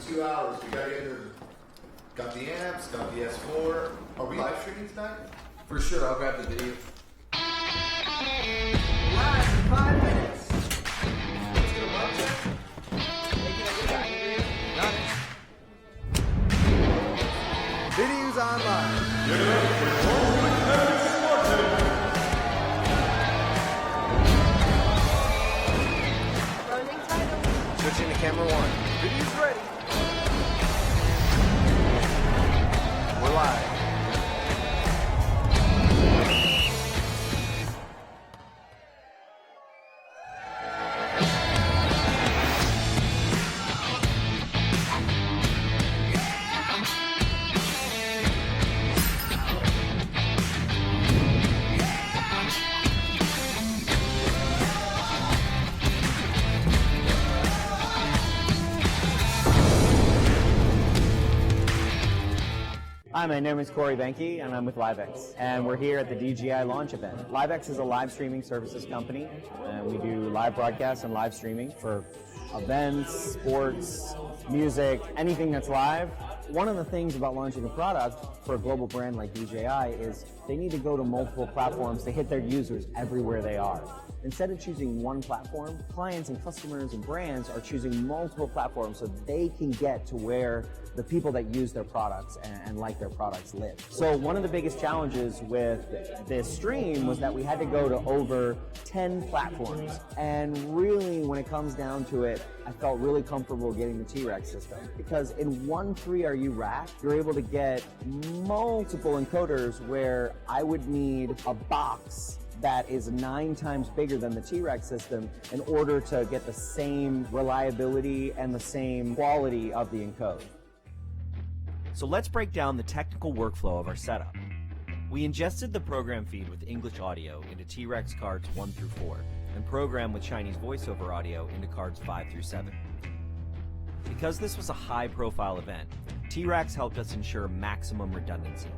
in 2 hours. We gotta get here. Got the amps, got the S4. Are we live streaming tonight? For sure, I'll grab the video. Live in 5 minutes. Let's get a mic check. Got it. Videos online. Rolling title. Switching to camera 1. Video's ready. We're live. Hi, my name is Corey Benke, and I'm with LiveX, and we're here at the DJI launch event. LiveX is a live streaming services company, and we do live broadcasts and live streaming for events, sports, music, anything that's live. One of the things about launching a product for a global brand like DJI is they need to go to multiple platforms to hit their users everywhere they are. Instead of choosing one platform, clients and customers and brands are choosing multiple platforms so they can get to where the people that use their products and like their products live. So one of the biggest challenges with this stream was that we had to go to over 10 platforms. And really, when it comes down to it, I felt really comfortable getting the T-Rex system because in one 3RU rack, you're able to get multiple encoders where I would need a box that is 9 times bigger than the T-Rex system in order to get the same reliability and the same quality of the encode. So let's break down the technical workflow of our setup. We ingested the program feed with English audio into T-Rex cards 1 through 4 and programmed with Chinese voiceover audio into cards 5 through 7. Because this was a high-profile event, T-Rex helped us ensure maximum redundancy.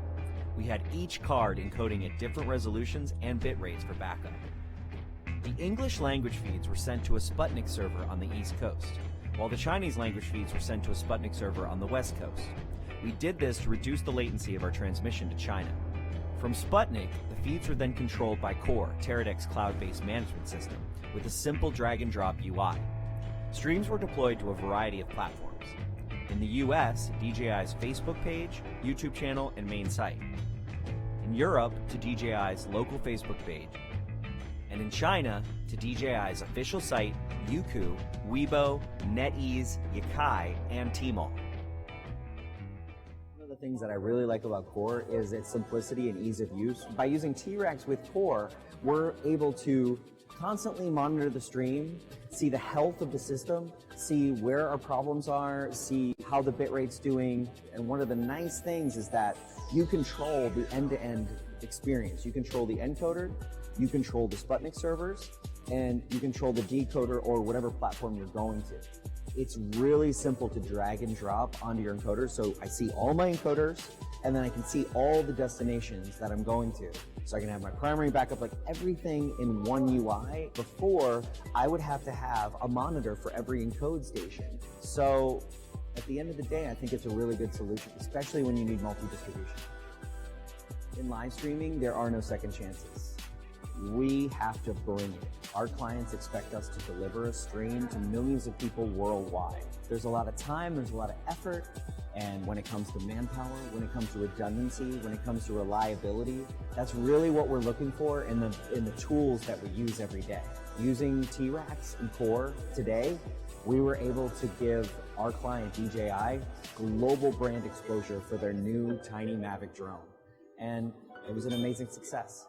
We had each card encoding at different resolutions and bit rates for backup. The English language feeds were sent to a Sputnik server on the East Coast, while the Chinese language feeds were sent to a Sputnik server on the West Coast. We did this to reduce the latency of our transmission to China. From Sputnik, the feeds were then controlled by Core, Teradek's cloud-based management system, with a simple drag-and-drop UI. Streams were deployed to a variety of platforms. In the US, DJI's Facebook page, YouTube channel, and main site. In Europe, to DJI's local Facebook page. And in China, to DJI's official site, Youku, Weibo, NetEase, Yakai, and Tmall. One of the things that I really like about Core is its simplicity and ease of use. By using T-Rex with Core, we're able to constantly monitor the stream, see the health of the system, see where our problems are, see how the bitrate's doing. And one of the nice things is that you control the end-to-end experience. You control the encoder, you control the Sputnik servers, and you control the decoder or whatever platform you're going to. It's really simple to drag and drop onto your encoder. So I see all my encoders, and then I can see all the destinations that I'm going to. So I can have my primary backup, like everything in one UI. Before, I would have to have a monitor for every encode station. So at the end of the day, I think it's a really good solution, especially when you need multi-distribution. In live streaming, there are no second chances. We have to bring it. Our clients expect us to deliver a stream to millions of people worldwide. There's a lot of time, there's a lot of effort, and when it comes to manpower, when it comes to redundancy, when it comes to reliability, that's really what we're looking for in the tools that we use every day. Using T-Rex and Core today, we were able to give our client DJI global brand exposure for their new tiny Mavic drone. And it was an amazing success.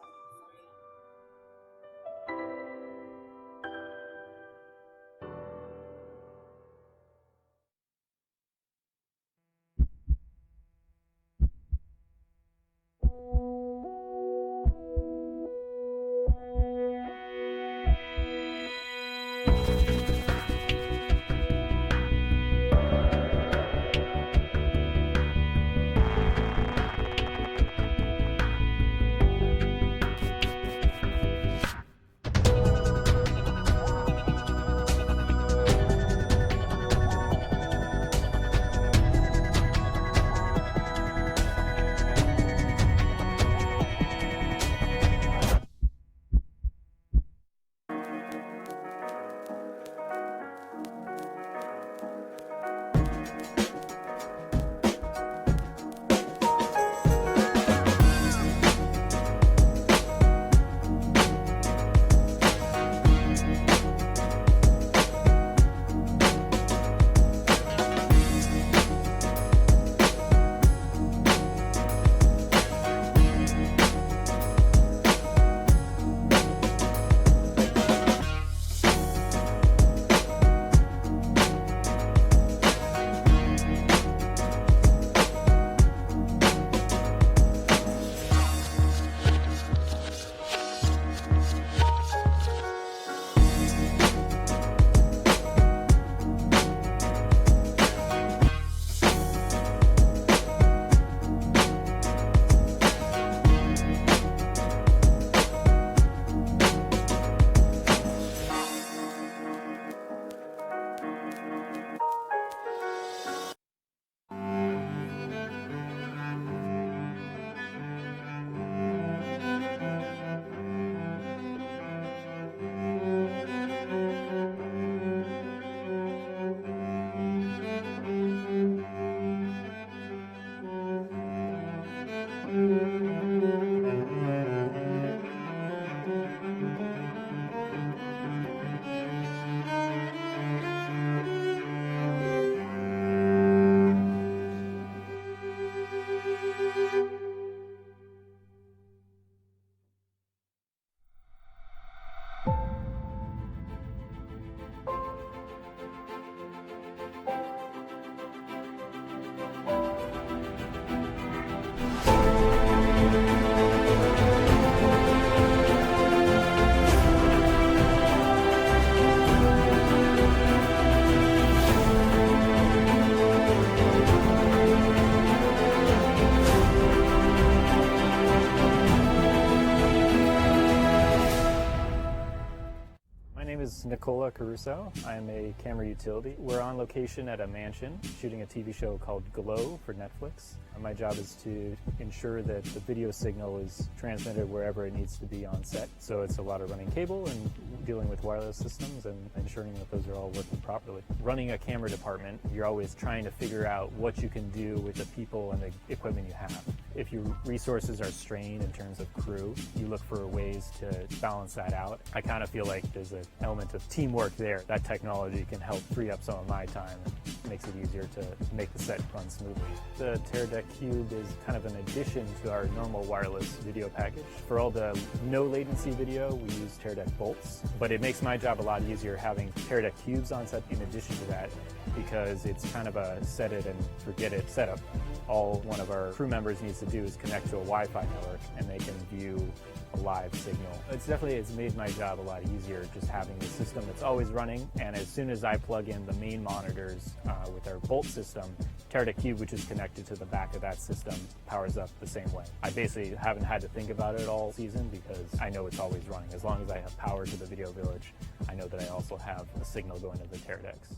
Nicola Caruso. I'm a camera utility. We're on location at a mansion shooting a TV show called Glow for Netflix. My job is to ensure that the video signal is transmitted wherever it needs to be on set. So it's a lot of running cable and dealing with wireless systems and ensuring that those are all working properly. Running a camera department, you're always trying to figure out what you can do with the people and the equipment you have. If your resources are strained in terms of crew, you look for ways to balance that out. I kind of feel like there's an element of teamwork there. That technology can help free up some of my time and makes it easier to make the set run smoothly. The Teradek Cube is kind of an addition to our normal wireless video package. For all the no latency video, we use Teradek bolts, but it makes my job a lot easier having Teradek cubes on set in addition to that, because it's kind of a set it and forget it setup. All one of our crew members needs to do is connect to a Wi-Fi network and they can view a live signal. It's made my job a lot easier just having the system that's always running, and as soon as I plug in the main monitors with our Bolt system, Teradek Cube, which is connected to the back of that system, powers up the same way. I basically haven't had to think about it all season because I know it's always running. As long as I have power to the video village, I know that I also have a signal going to the Teradeks.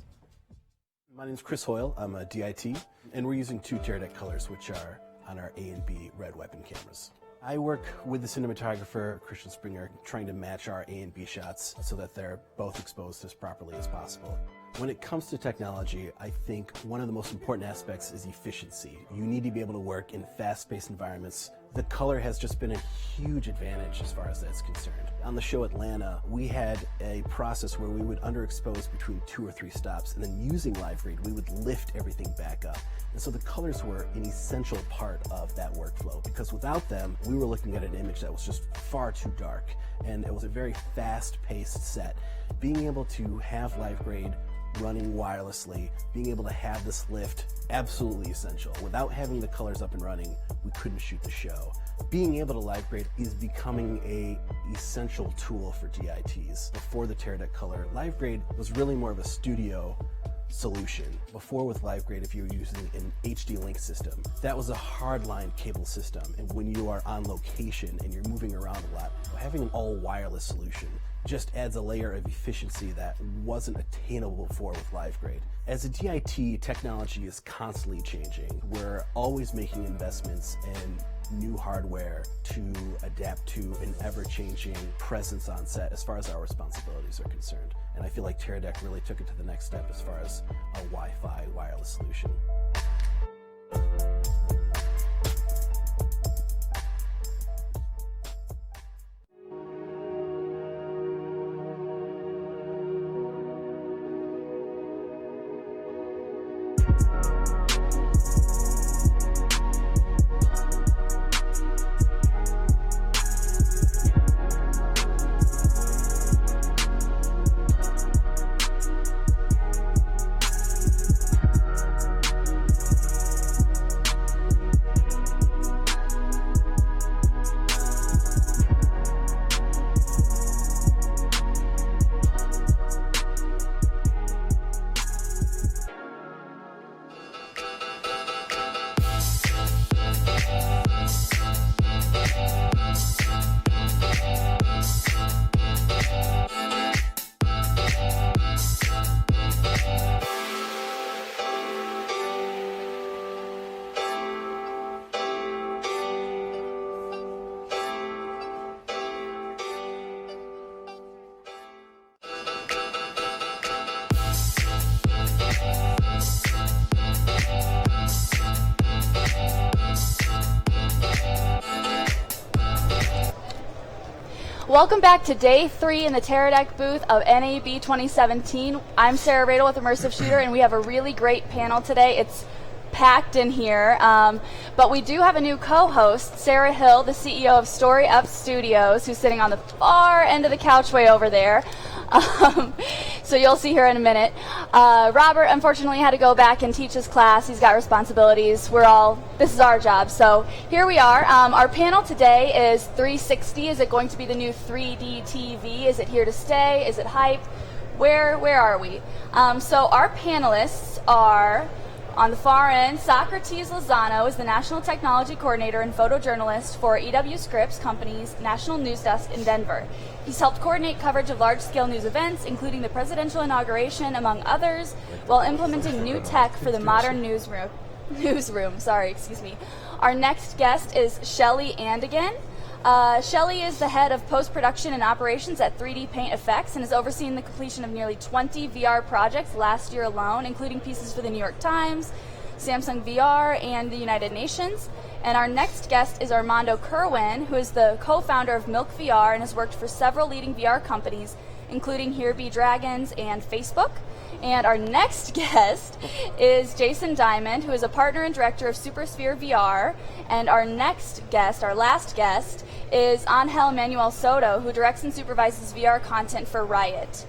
My name is Chris Hoyle. I'm a DIT, and we're using two Teradek colors, which are on our A and B red weapon cameras. I work with the cinematographer, Christian Springer, trying to match our A and B shots so that they're both exposed as properly as possible. When it comes to technology, I think one of the most important aspects is efficiency. You need to be able to work in fast-paced environments. The color has just been a huge advantage as far as that's concerned. On the show Atlanta, we had a process where we would underexpose between 2 or 3 stops, and then using live read, we would lift everything back up. And so the colors were an essential part of that workflow, because without them, we were looking at an image that was just far too dark, and it was a very fast-paced set. Being able to have live grade running wirelessly, being able to have this lift, absolutely essential. Without having the colors up and running, we couldn't shoot the show. Being able to live grade is becoming an essential tool for DITs. Before the Teradek color, live grade was really more of a studio solution. Before with live grade, if you were using an HD link system, that was a hardline cable system. And when you are on location and you're moving around a lot, having an all wireless solution just adds a layer of efficiency that wasn't attainable before with live grade. As a DIT, technology is constantly changing. We're always making investments in new hardware to adapt to an ever-changing presence on set as far as our responsibilities are concerned. And I feel like Teradek really took it to the next step as far as a Wi-Fi wireless solution. welcome back to day 3 in the Teradek booth of NAB 2017. I'm Sarah Radel with Immersive Shooter, and we have a really great panel today. It's packed in here, but we do have a new co-host, Sarah Hill, the CEO of Story Up Studios, who's sitting on the far end of the couch way over there. So you'll see her in a minute. Robert unfortunately had to go back and teach his class. He's got responsibilities. This is our job. So here we are. Our panel today is 360. Is it going to be the new 3D TV? Is it here to stay? Is it hype? Where are we? So our panelists are, on the far end, Socrates Lozano is the National Technology Coordinator and Photojournalist for EW Scripps Company's National News Desk in Denver. He's helped coordinate coverage of large-scale news events, including the presidential inauguration, among others, while implementing new tech for the modern newsroom. Our next guest is Shelly Andigan. Shelly is the head of post-production and operations at 3D Paint Effects and has overseen the completion of nearly 20 VR projects last year alone, including pieces for the New York Times, Samsung VR, and the United Nations. And our next guest is Armando Kerwin, who is the co-founder of Milk VR and has worked for several leading VR companies, including Here Be Dragons and Facebook. And our next guest is Jason Diamond, who is a partner and director of Supersphere VR. And our last guest, is Angel Manuel Soto, who directs and supervises VR content for Riot.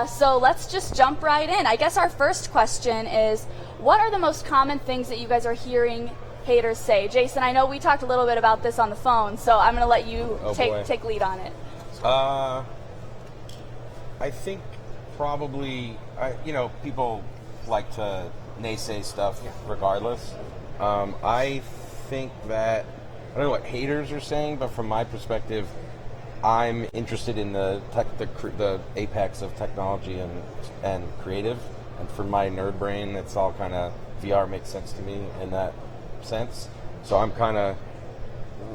So let's just jump right in. I guess our first question is, what are the most common things that you guys are hearing haters say? Jason, I know we talked a little bit about this on the phone, so I'm going to let you take lead on it. I think probably, people like to naysay stuff regardless. I think that, I don't know what haters are saying, but from my perspective, I'm interested in the apex of technology and creative. And for my nerd brain, it's all kind of, VR makes sense to me in that sense. So I'm kind of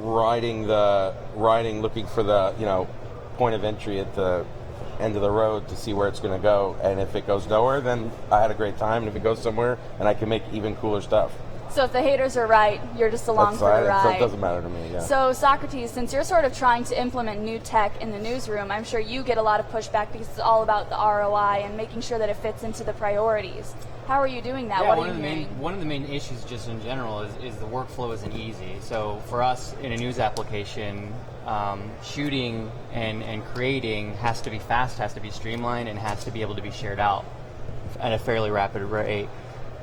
riding, looking for the, point of entry at the end of the road to see where it's going to go. And if it goes nowhere, then I had a great time. And if it goes somewhere, and I can make even cooler stuff. So if the haters are right, you're just along for the ride. So it doesn't matter to me, yeah. So Socrates, since you're sort of trying to implement new tech in the newsroom, I'm sure you get a lot of pushback because it's all about the ROI and making sure that it fits into the priorities. How are you doing that? Yeah, what are you hearing? One of the main issues just in general is the workflow isn't easy. So for us in a news application, shooting and creating has to be fast, has to be streamlined, and has to be able to be shared out at a fairly rapid rate.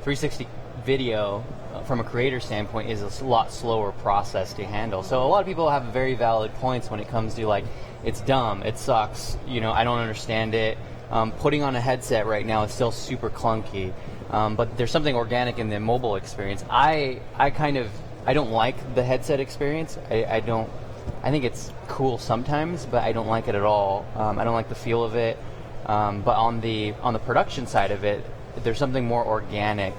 360 video, from a creator standpoint, is a lot slower process to handle. So a lot of people have very valid points when it comes to, like, it's dumb, it sucks, I don't understand it. Putting on a headset right now is still super clunky, but there's something organic in the mobile experience. I don't like the headset experience. I think it's cool sometimes, but I don't like it at all. I don't like the feel of it. But on the production side of it, there's something more organic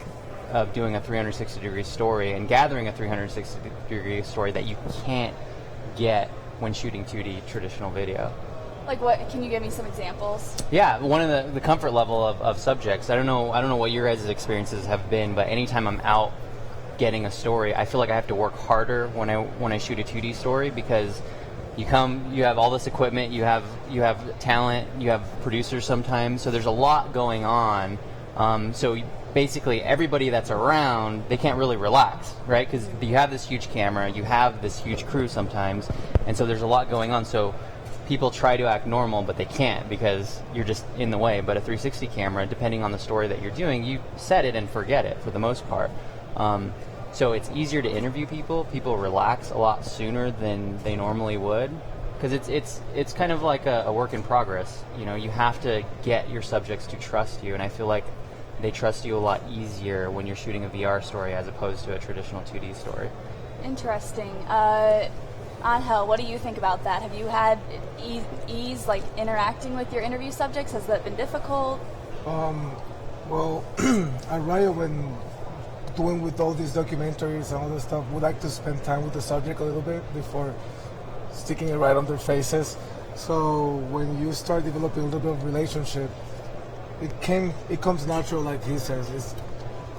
of doing a 360-degree story and gathering a 360-degree story that you can't get when shooting 2D traditional video. Like what? Can you give me some examples? Yeah, one of the comfort level of subjects. I don't know what your guys' experiences have been, but anytime I'm out getting a story, I feel like I have to work harder when I shoot a 2D story, because you have all this equipment, you have talent, you have producers sometimes, so there's a lot going on. So basically everybody that's around, they can't really relax, right? Because you have this huge camera, you have this huge crew sometimes, and so there's a lot going on. So people try to act normal, but they can't because you're just in the way. But a 360 camera, depending on the story that you're doing, you set it and forget it for the most part. So it's easier to interview people. People relax a lot sooner than they normally would, because it's kind of like a work in progress. You have to get your subjects to trust you, and I feel like they trust you a lot easier when you're shooting a VR story as opposed to a traditional 2D story. Interesting. Angel, what do you think about that? Have you had ease like interacting with your interview subjects? Has that been difficult? Well, at Riot, when doing with all these documentaries and all this stuff, we like to spend time with the subject a little bit before sticking it right on their faces. So when you start developing a little bit of relationship, it comes natural, like he says.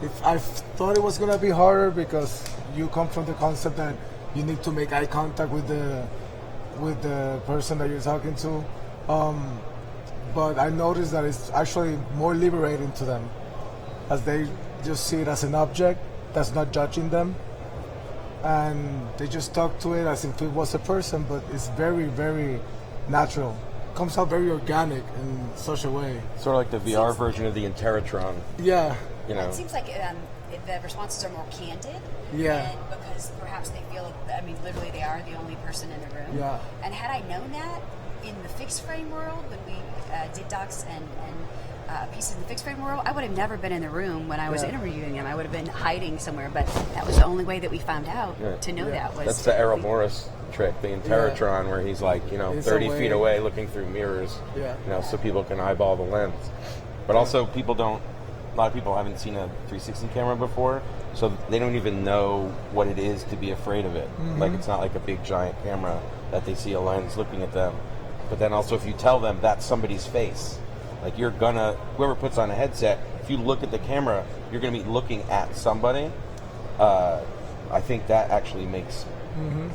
If I thought it was gonna be harder because you come from the concept that you need to make eye contact with the with the person that you're talking to. But I noticed that it's actually more liberating to them, as they just see it as an object that's not judging them, and they just talk to it as if it was a person, but it's very, very natural. Comes out very organic in such a way. Sort of like the VR version of the Interatron. Yeah. You know. It seems like the responses are more candid. Yeah. And because perhaps they feel, I mean, literally they are the only person in the room. Yeah. And had I known that in the fixed frame world, when we did docs and pieces in the fixed frame world, I would have never been in the room when I was interviewing them. I would have been hiding somewhere, but that was the only way that we found out to know that was... That's the Errol Morris trick, the Interatron, where he's like, 30 feet away looking through mirrors, so people can eyeball the lens. But also a lot of people haven't seen a 360 camera before, so they don't even know what it is to be afraid of it. Mm-hmm. Like, it's not like a big giant camera that they see a lens looking at them. But then also if you tell them that's somebody's face, like whoever puts on a headset, if you look at the camera, you're gonna be looking at somebody. I think that actually makes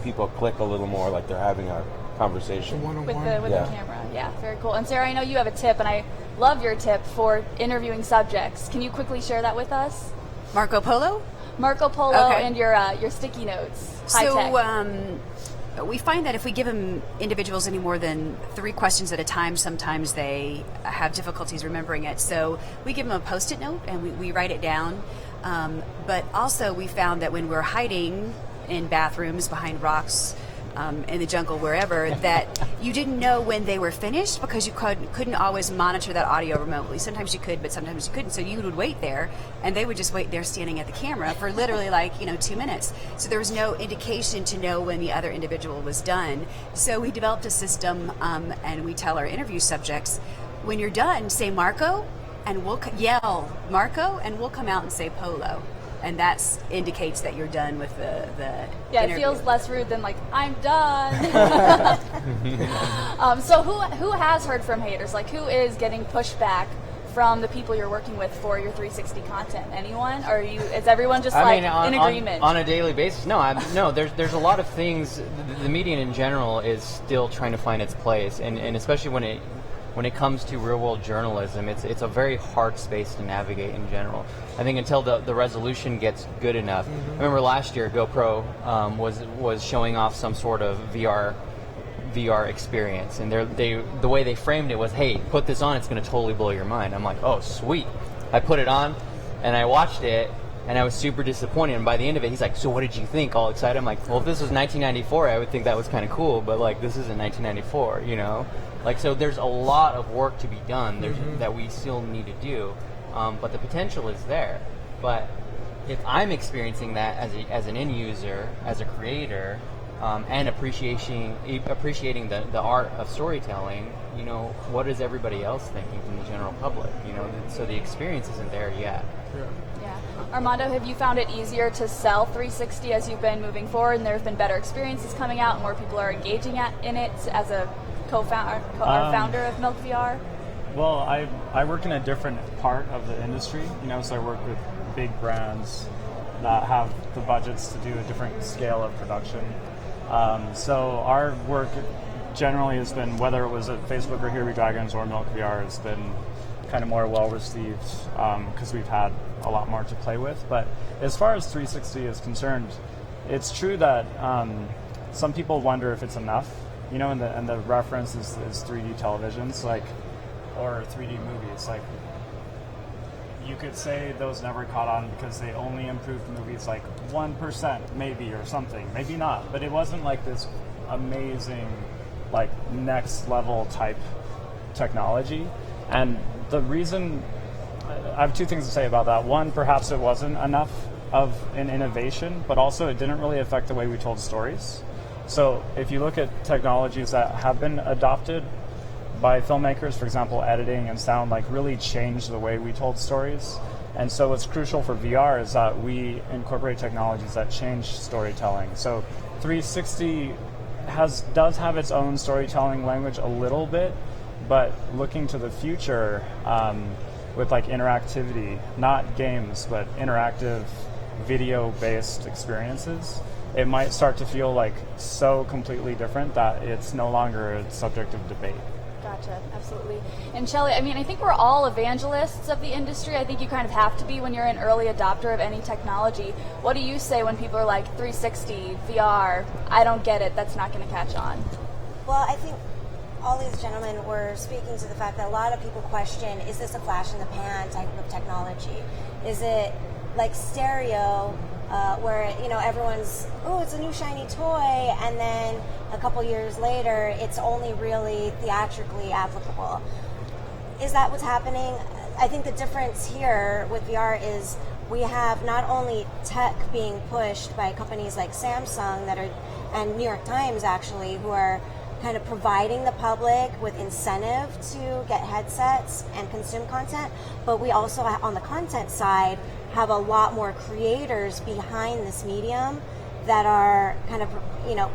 people click a little more, like they're having a conversation. With the camera. Yeah, very cool. And Sarah, I know you have a tip, and I love your tip for interviewing subjects. Can you quickly share that with us? Marco Polo? Marco Polo and your sticky notes. High-tech. We find that if we give them individuals any more than 3 questions at a time, sometimes they have difficulties remembering it. So we give them a Post-it note and we write it down. But also we found that when we're hiding in bathrooms, behind rocks, in the jungle, wherever, that you didn't know when they were finished because you couldn't always monitor that audio remotely. Sometimes you could, but sometimes you couldn't. So you would wait there, and they would just wait there standing at the camera for literally 2 minutes. So there was no indication to know when the other individual was done. So we developed a system, and we tell our interview subjects, when you're done, say Marco, and we'll yell Marco, and we'll come out and say Polo. And that indicates that you're done with the interview. It feels less rude than I'm done. So who has heard from haters? Like, who is getting pushback from the people you're working with for your 360 content? Anyone? Or is everyone just in agreement? On a daily basis? No, there's a lot of things. The media in general is still trying to find its place, and especially when it comes to real-world journalism, it's a very hard space to navigate in general. I think until the resolution gets good enough. I remember last year GoPro was showing off some sort of VR experience, and the way they framed it was, hey, put this on, it's going to totally blow your mind. I'm like, oh, sweet. I put it on, and I watched it, and I was super disappointed. And by the end of it, he's like, so what did you think? All excited. I'm like, well, if this was 1994, I would think that was kind of cool, but this isn't 1994, so there's a lot of work to be done that we still need to do, but the potential is there. But if I'm experiencing that as an end user, as a creator, and appreciating the art of storytelling, what is everybody else thinking from the general public? So the experience isn't there yet. Yeah. Armando, have you found it easier to sell 360 as you've been moving forward, and there have been better experiences coming out, and more people are engaging in it as a founder of Milk VR? Well, I work in a different part of the industry, so I work with big brands that have the budgets to do a different scale of production. So our work generally has been, whether it was at Facebook or Here Be Dragons or Milk VR, has been kind of more well received because we've had a lot more to play with. But as far as 360 is concerned, it's true that some people wonder if it's enough. And the reference is 3D televisions, or 3D movies. You could say those never caught on because they only improved movies 1%, maybe, or something. Maybe not, but it wasn't this amazing, next level type technology. And the reason, I have 2 things to say about that. One, perhaps it wasn't enough of an innovation, but also it didn't really affect the way we told stories. So if you look at technologies that have been adopted by filmmakers, for example, editing and sound, really changed the way we told stories. And so what's crucial for VR is that we incorporate technologies that change storytelling. So 360 does have its own storytelling language a little bit, but looking to the future with interactivity, not games, but interactive video-based experiences, it might start to feel like so completely different that it's no longer a subject of debate. Gotcha, absolutely. And Shelley, I mean, I think we're all evangelists of the industry. I think you kind of have to be when you're an early adopter of any technology. What do you say when people are like 360, VR, I don't get it, that's not going to catch on? Well, I think all these gentlemen were speaking to the fact that a lot of people question, is this a flash in the pan type of technology? Is it like stereo, where everyone's, oh, it's a new shiny toy, and then a couple years later it's only really theatrically applicable? Is that what's happening? I think the difference here with VR is we have not only tech being pushed by companies like Samsung and New York Times actually, who are kind of providing the public with incentive to get headsets and consume content, but we also, on the content side, have a lot more creators behind this medium that are kind of,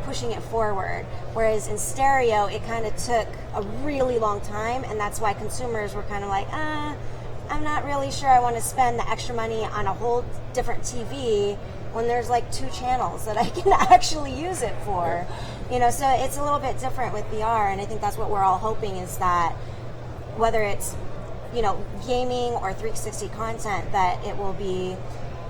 pushing it forward. Whereas in stereo, it kind of took a really long time, and that's why consumers were kind of like, I'm not really sure I want to spend the extra money on a whole different TV when there's like 2 channels that I can actually use it for. So it's a little bit different with VR, and I think that's what we're all hoping, is that whether it's gaming or 360 content, that it will be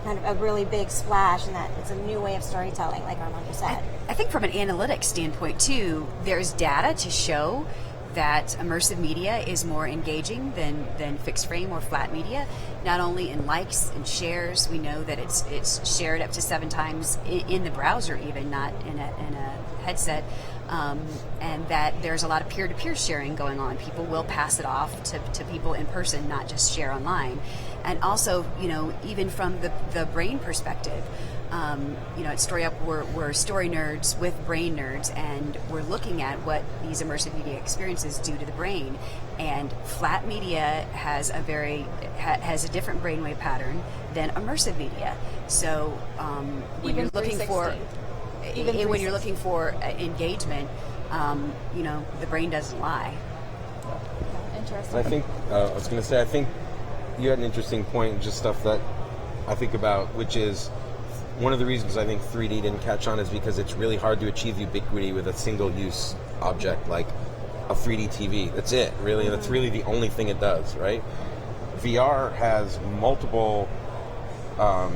kind of a really big splash, and that it's a new way of storytelling, like Armando said. I think from an analytics standpoint too, there's data to show that immersive media is more engaging than fixed frame or flat media. Not only in likes and shares, we know that it's shared up to 7 times in the browser, even not in a headset. And that there's a lot of peer-to-peer sharing going on. People will pass it off to people in person, not just share online. And also, even from the brain perspective, at Story Up, we're story nerds with brain nerds, and we're looking at what these immersive media experiences do to the brain. And flat media has a different brainwave pattern than immersive media. So when you're looking for engagement, the brain doesn't lie. Interesting. I think I think you had an interesting point, just stuff that I think about, which is one of the reasons I think 3D didn't catch on is because it's really hard to achieve ubiquity with a single-use object like a 3D TV. That's it, really, and that's really the only thing it does, right? VR has multiple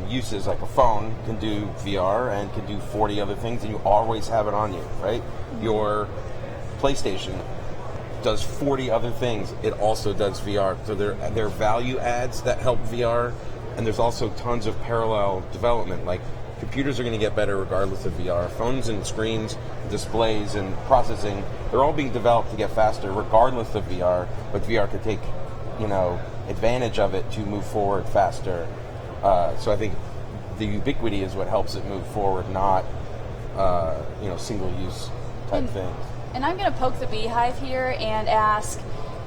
uses. Like a phone can do VR and can do 40 other things, and you always have it on you, right? Your PlayStation does 40 other things. It also does VR. So there are value adds that help VR, and there's also tons of parallel development. Like computers are going to get better regardless of VR. Phones and screens, displays and processing, they're all being developed to get faster regardless of VR, but VR could take, advantage of it to move forward faster. So I think the ubiquity is what helps it move forward, not single-use type things. And I'm going to poke the beehive here and ask,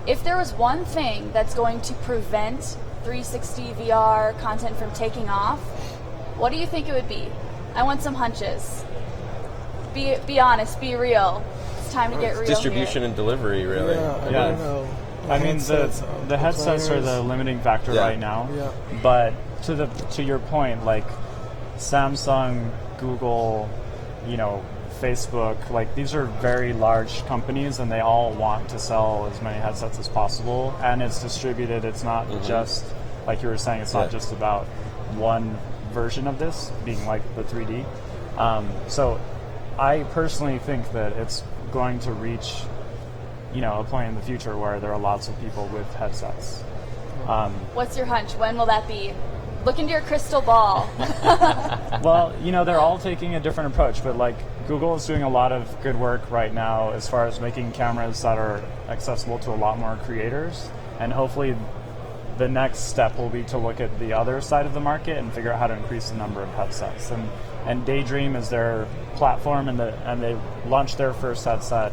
if there was one thing that's going to prevent 360 VR content from taking off, what do you think it would be? I want some hunches. Be honest, be real. It's time to get real. Distribution and delivery, really. I don't know. I mean, the headsets are the limiting factor right now. Yeah. But to your point, like Samsung, Google, Facebook, like these are very large companies, and they all want to sell as many headsets as possible, and it's distributed. It's not just, like you were saying, it's not just about one version of this being like the 3D. So I personally think that it's going to reach a point in the future where there are lots of people with headsets. What's your hunch? When will that be? Look into your crystal ball. Well, they're all taking a different approach, but like Google is doing a lot of good work right now as far as making cameras that are accessible to a lot more creators, and hopefully the next step will be to look at the other side of the market and figure out how to increase the number of headsets. And Daydream is their platform, and they launched their first headset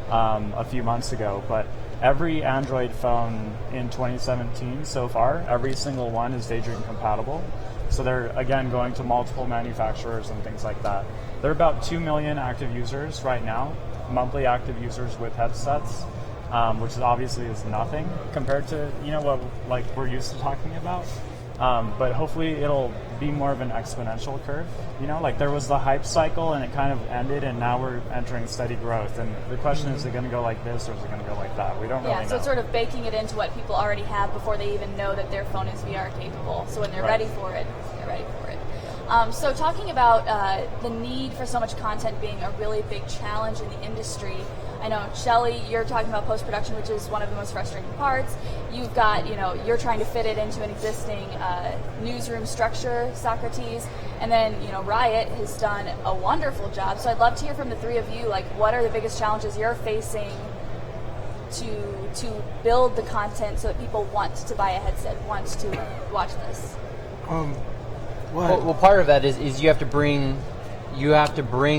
a few months ago, but every Android phone in 2017 so far, every single one is Daydream compatible. So they're, again, going to multiple manufacturers and things like that. There are about 2 million active users right now, monthly active users with headsets, which obviously is nothing compared to what like we're used to talking about. But hopefully it'll be more of an exponential curve. You know, like there was the hype cycle and it kind of ended, and now we're entering steady growth. And the question is it going to go like this or is it going to go like that? We don't really know. Yeah, so it's sort of baking it into what people already have before they even know that their phone is VR capable. So when they're ready for it, they're ready for it. So talking about the need for so much content being a really big challenge in the industry, I know, Shelly, you're talking about post-production, which is one of the most frustrating parts. You've got, you're trying to fit it into an existing newsroom structure, Socrates, and then, Riot has done a wonderful job. So I'd love to hear from the three of you, like, what are the biggest challenges you're facing to build the content so that people want to buy a headset, want to watch this? Well, part of that is you have to bring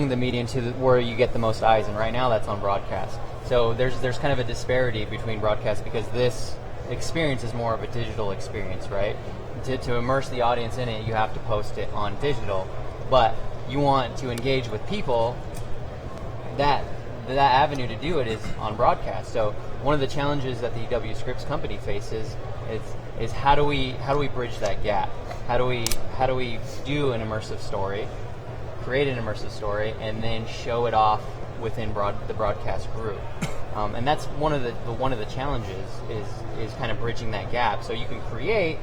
the media to where you get the most eyes, and right now that's on broadcast. So there's kind of a disparity between broadcast because this experience is more of a digital experience, right? To immerse the audience in it, you have to post it on digital, but you want to engage with people. That avenue to do it is on broadcast. So one of the challenges that the EW Scripts company faces is how do we bridge that gap? How do we do an immersive story, create an immersive story, and then show it off within the broadcast group? And that's one of the challenges is kind of bridging that gap. So you can create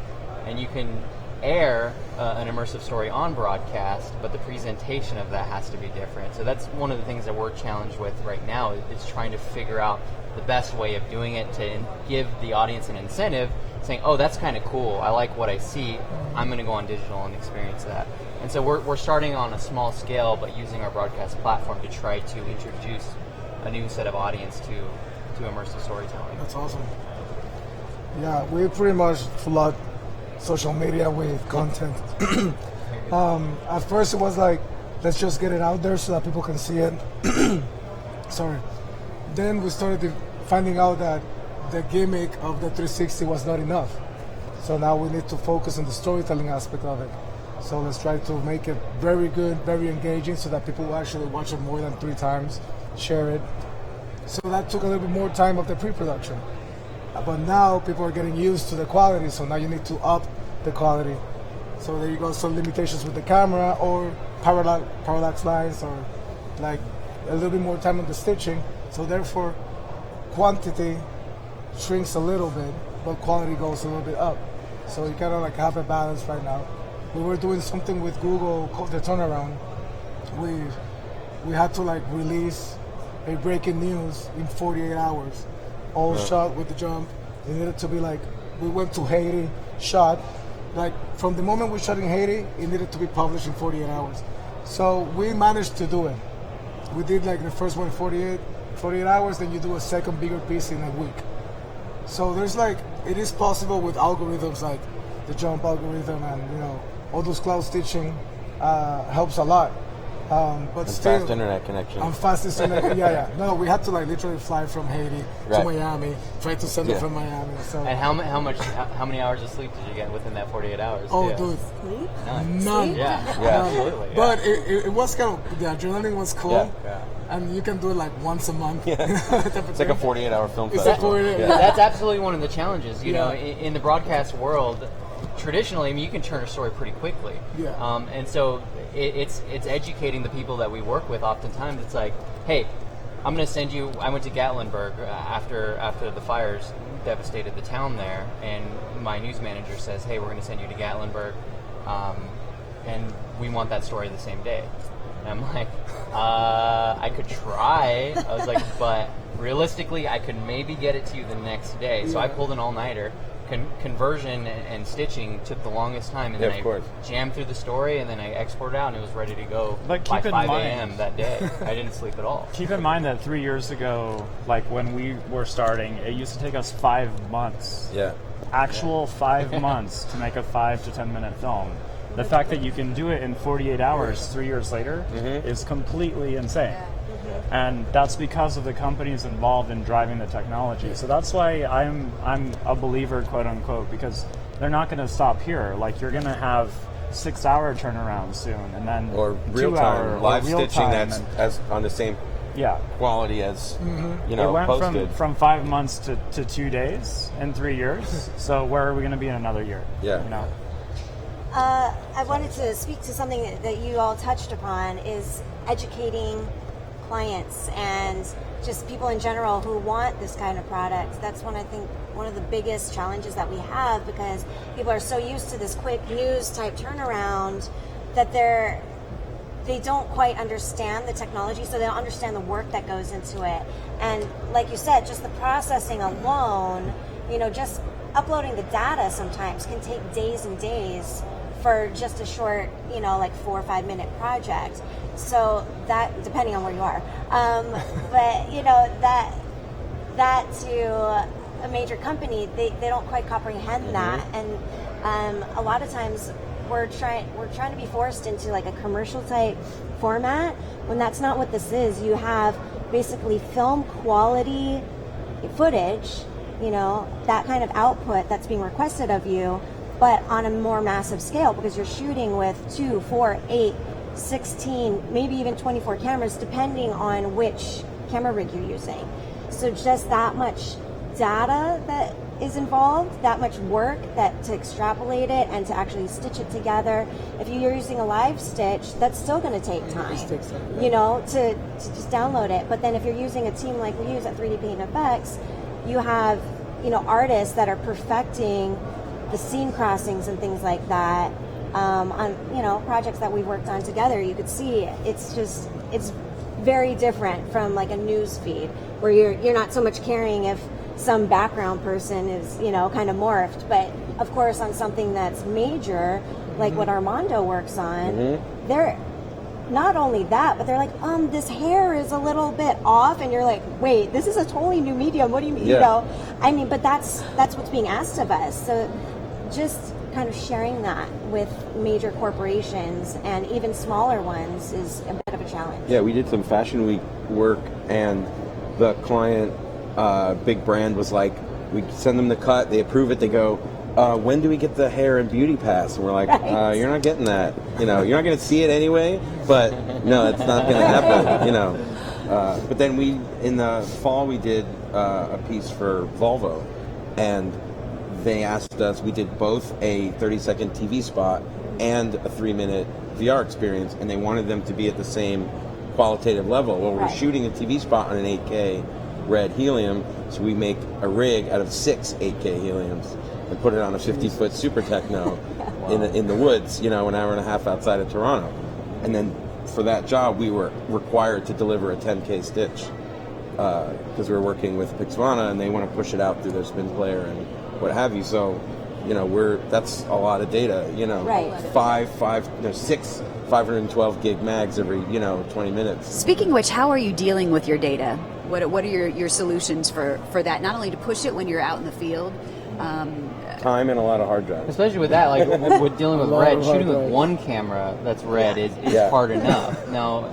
and you can air an immersive story on broadcast, but the presentation of that has to be different. So that's one of the things that we're challenged with right now is trying to figure out the best way of doing it to give the audience an incentive, saying, oh, that's kind of cool, I like what I see, I'm going to go on digital and experience that. And so we're starting on a small scale, but using our broadcast platform to try to introduce a new set of audience to immersive storytelling. That's awesome. Yeah, we pretty much flood social media with content. At first it was like, let's just get it out there so that people can see it. Sorry. Then we started finding out that the gimmick of the 360 was not enough. So now we need to focus on the storytelling aspect of it. So let's try to make it very good, very engaging, so that people will actually watch it more than 3 times, share it. So that took a little bit more time of the pre-production. But now people are getting used to the quality, so now you need to up the quality. So there you go, some limitations with the camera or parallax lines, or like a little bit more time on the stitching. So therefore, quantity shrinks a little bit, but quality goes a little bit up. So you kind of like have a balance right now. We were doing something with Google called the turnaround. We had to like release a breaking news in 48 hours, all shot with the jump. It needed to be like, we went to Haiti, shot. Like from the moment we shot in Haiti, it needed to be published in 48 hours. So we managed to do it. We did like the first one in 48 hours, then you do a second bigger piece in a week. So there's like, it is possible with algorithms like the jump algorithm and all those cloud stitching helps a lot. But and still, fast internet connection. And fastest internet, yeah. No, we had to like literally fly from Haiti to Miami, try to send it from Miami. So. And how many hours of sleep did you get within that 48 hours? Oh, dude, none. Yeah, absolutely. Yeah. But it was kind of, the adrenaline was cool. Yeah. And you can do it like once a month. Yeah. It's like a 48-hour film festival. That's absolutely one of the challenges. You know, in the broadcast world, traditionally, I mean, you can turn a story pretty quickly. Yeah. And so it's educating the people that we work with. Oftentimes, it's like, hey, I'm going to send you. I went to Gatlinburg after the fires devastated the town there, and my news manager says, hey, we're going to send you to Gatlinburg, and we want that story the same day. And I'm like, I could try. I was like, but realistically, I could maybe get it to you the next day. So I pulled an all-nighter. Conversion and stitching took the longest time, and then I jammed through the story, and then I exported out, and it was ready to go by 5 a.m. that day. I didn't sleep at all. Keep in mind that 3 years ago, like when we were starting, it used to take us 5 months. Yeah. Actual 5 months to make a 5 to 10 minute film. The fact that you can do it in 48 hours 3 years later is completely insane. And that's because of the companies involved in driving the technology. So that's why I'm a believer, quote unquote, because they're not going to stop here. Like you're going to have 6-hour turnaround soon, and then or real time live stitching that's as on the same quality as it went posted. from 5 months to 2 days in 3 years. So where are we going to be in another year? Yeah. I wanted to speak to something that you all touched upon, is educating clients and just people in general who want this kind of product. That's one of the biggest challenges that we have, because people are so used to this quick news type turnaround that they don't quite understand the technology, so they don't understand the work that goes into it. And like you said, just the processing alone, just uploading the data sometimes can take days and days for just a short, like 4 or 5 minute project. So that, depending on where you are, but that to a major company, they don't quite comprehend that, and a lot of times we're trying to be forced into like a commercial type format when that's not what this is. You have basically film quality footage, that kind of output that's being requested of you, but on a more massive scale, because you're shooting with 2, 4, 8, 16, maybe even 24 cameras, depending on which camera rig you're using. So just that much data that is involved, that much work that to extrapolate it and to actually stitch it together. If you're using a live stitch, that's still going to take time, to just download it. But then if you're using a team like we use at 3D Paint Effects, you have artists that are perfecting the scene crossings and things like that on projects that we've worked on together. You could see it's very different from like a news feed where you're not so much caring if some background person is kind of morphed. But of course on something that's major like what Armando works on, they're not only that, but they're like, this hair is a little bit off, and you're like, wait, this is a totally new medium. What do you mean? But that's what's being asked of us. So just kind of sharing that with major corporations and even smaller ones is a bit of a challenge. Yeah, we did some Fashion Week work, and the client, big brand, was like, we send them the cut, they approve it, they go, when do we get the hair and beauty pass? And we're like, you're not getting that. You're not going to see it anyway, but no, it's not going to happen, But then in the fall, we did a piece for Volvo, and they asked us, we did both a 30-second TV spot and a 3-minute VR experience, and they wanted them to be at the same qualitative level. Well, we're shooting a TV spot on an 8K red helium, so we make a rig out of 6 8K heliums and put it on a 50-foot Super Techno in the woods, an hour and a half outside of Toronto. And then for that job, we were required to deliver a 10K stitch because we were working with Pixvana, and they want to push it out through their spin player and what have you. So, that's a lot of data. 6 512 gig mags every 20 minutes. Speaking of which, how are you dealing with your data? What are your solutions for that? Not only to push it when you're out in the field. Time and a lot of hard drives. Especially with that, like with dealing with red, shooting with one camera that's red is hard enough. Now,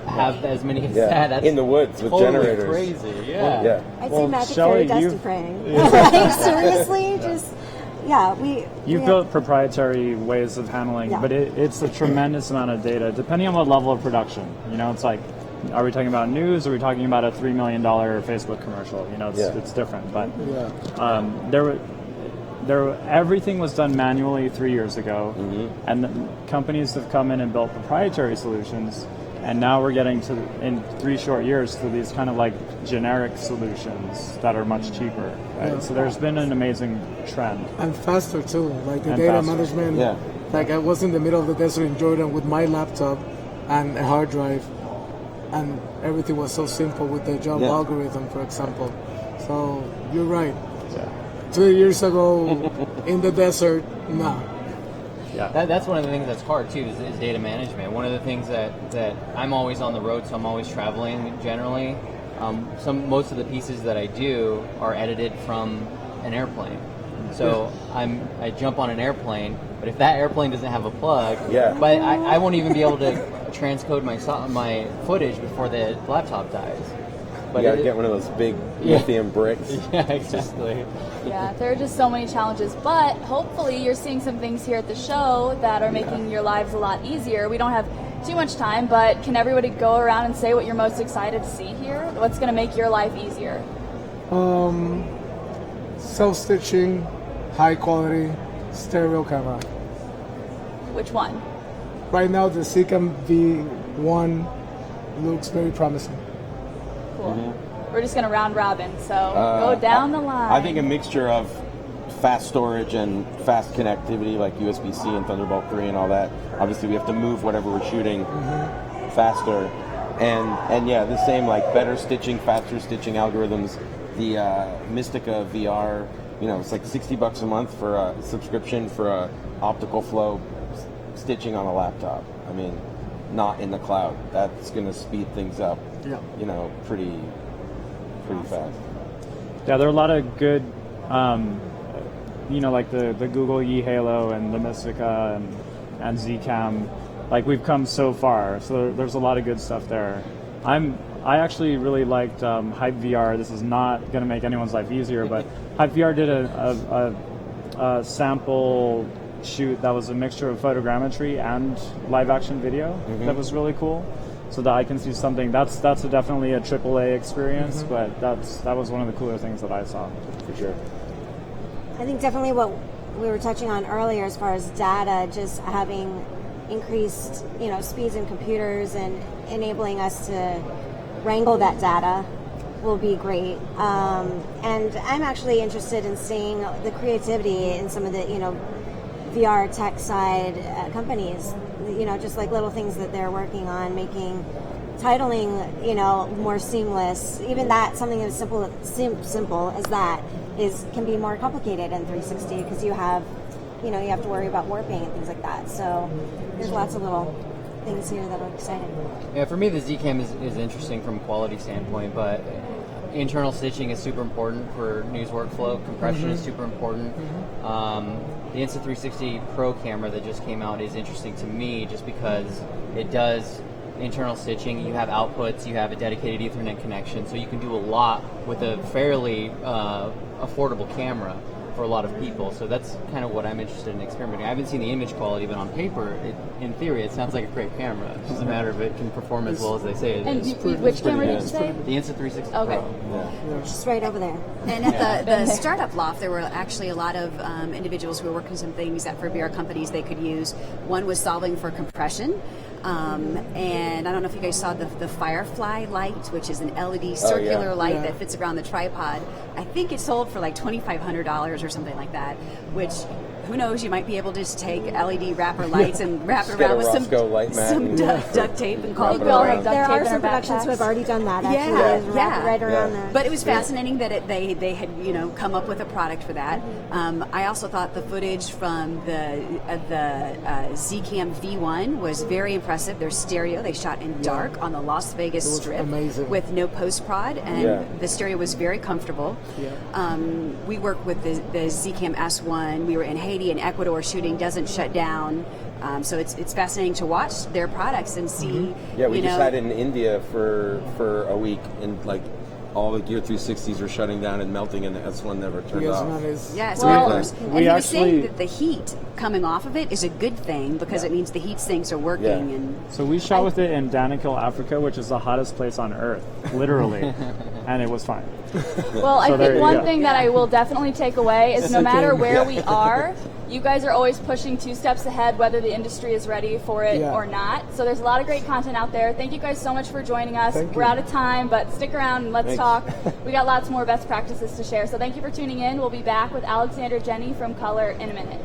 have as many as that. In the woods with totally generators. Crazy, I'd say Magic Fairy Dust and Praying. Like, seriously, You've built proprietary ways of handling, but it's a tremendous amount of data, depending on what level of production. It's like, are we talking about news? Or are we talking about a $3 million Facebook commercial? It's different. But everything was done manually 3 years ago, and the companies have come in and built proprietary solutions. And now we're getting in 3 short years, to these kind of like generic solutions that are much cheaper. Right? So there's been an amazing trend. And faster too, like the data management. Like I was in the middle of the desert in Jordan with my laptop and a hard drive, and everything was so simple with the job algorithm, for example. So you're right. 2 years ago in the desert, no. That's one of the things that's hard too, is data management. One of the things that I'm always on the road, so I'm always traveling generally. Most of the pieces that I do are edited from an airplane. So I jump on an airplane, but if that airplane doesn't have a plug, but I won't even be able to transcode my footage before the laptop dies. But you gotta get one of those big lithium bricks. Yeah, exactly. There are just so many challenges, but hopefully you're seeing some things here at the show that are making your lives a lot easier. We don't have too much time, but can everybody go around and say what you're most excited to see here? What's going to make your life easier? Self-stitching, high quality stereo camera. Which one? Right now, the Zcam V1 looks very promising. Cool. We're just going to round robin, so go down the line. I think a mixture of fast storage and fast connectivity, like USB-C and Thunderbolt 3 and all that. Obviously, we have to move whatever we're shooting faster. And yeah, the same, like better stitching, faster stitching algorithms. The Mystica VR, it's like $60 a month for a subscription for a optical flow stitching on a laptop. I mean, not in the cloud. That's going to speed things up, pretty fast. Yeah, there are a lot of good, like the Google eHalo and the Mystica and Zcam. Like, we've come so far, so there's a lot of good stuff there. I actually really liked Hype VR. This is not going to make anyone's life easier, but Hype VR did a sample shoot that was a mixture of photogrammetry and live action video that was really cool. So that I can see something that's definitely a AAA experience, but that was one of the cooler things that I saw for sure. I think definitely what we were touching on earlier as far as data, just having increased speeds in computers and enabling us to wrangle that data will be great. And I'm actually interested in seeing the creativity in some of the VR tech side companies, just like little things that they're working on, making titling, more seamless. Even that, something as simple as that can be more complicated in 360 because you have to worry about warping and things like that. So there's lots of little things here that are exciting. Yeah, for me the Zcam is interesting from a quality standpoint, but internal stitching is super important for news workflow. Compression is super important. The Insta360 Pro camera that just came out is interesting to me just because it does internal stitching. You have outputs, you have a dedicated Ethernet connection, so you can do a lot with a fairly affordable camera for a lot of people. So that's kind of what I'm interested in experimenting. I haven't seen the image quality, but on paper, in theory, it sounds like a great camera. It's just a matter of it can perform as well as they say it is. And which camera did you say? The Insta360 Okay. Pro. Yeah. Just right over there. And at the startup loft, there were actually a lot of individuals who were working some things that for VR companies they could use. One was solving for compression. And I don't know if you guys saw the Firefly light, which is an LED circular light that fits around the tripod. I think it sold for like $2,500 or something like that, which, who knows, you might be able to just take LED wrapper lights and wrap it around with some duct tape and call it good. There are some productions who have already done that, actually. Right around there. But it was fascinating that they had come up with a product for that. I also thought the footage from the Zcam V1 was very impressive. They're stereo. They shot in dark on the Las Vegas Strip with no post-prod, and the stereo was very comfortable. We work with the Zcam S1. We were in Haiti and Ecuador shooting, doesn't shut down. So it's fascinating to watch their products and see. Yeah, we just had it in India for a week, and like all the Gear 360s were shutting down and melting, and the S1 never turned off. Yes, and he was saying that the heat coming off of it is a good thing because it means the heat sinks are working. And so we shot with it in Danakil, Africa, which is the hottest place on Earth, literally, and it was fine. Well, I think one thing that I will definitely take away is no matter where we are, you guys are always pushing 2 steps ahead, whether the industry is ready for it or not. So there's a lot of great content out there. Thank you guys so much for joining us. We're out of time, but stick around and let's talk. We got lots more best practices to share. So thank you for tuning in. We'll be back with Alexander Jenny from Color in a minute.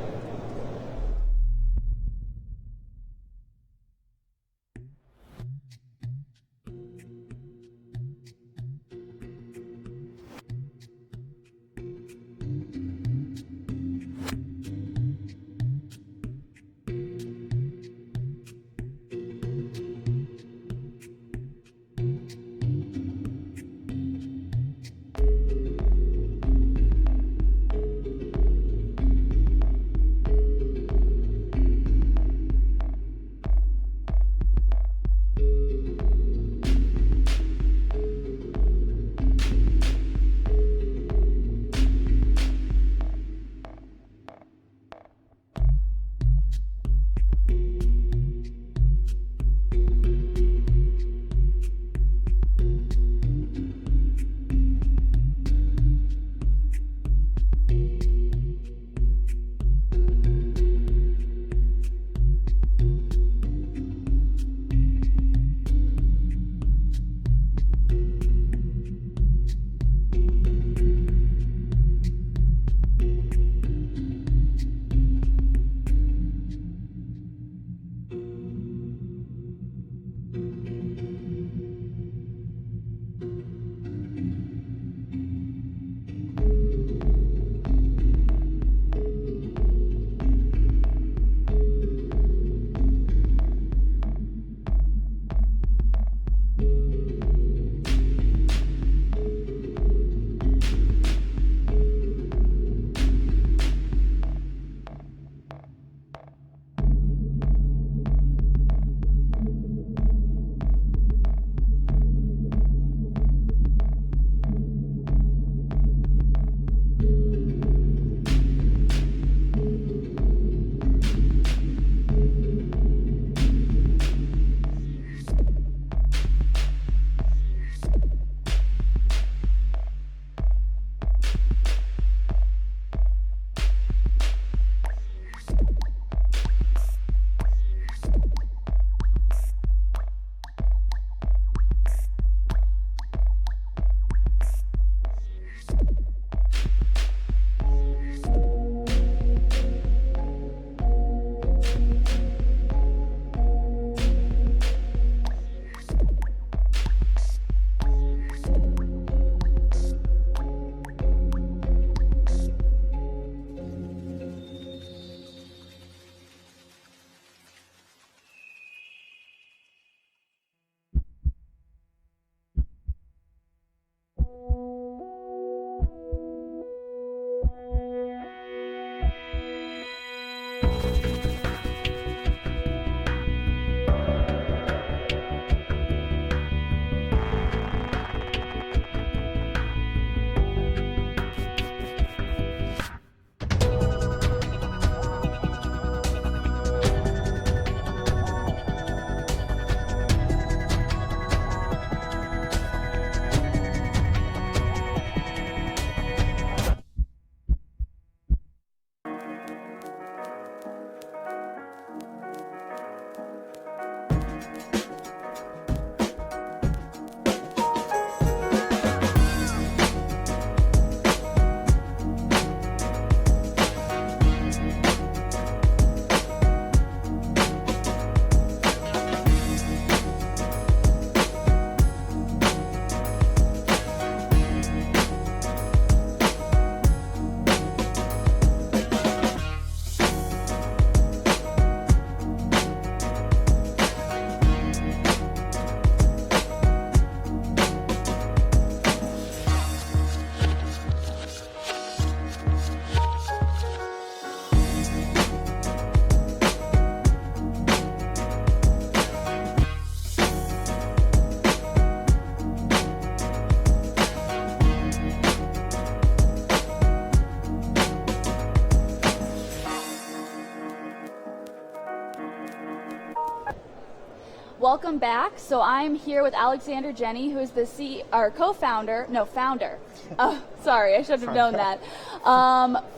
welcome back. So I'm here with Alexander Jenny, who is the founder. Oh, sorry, I should have known that.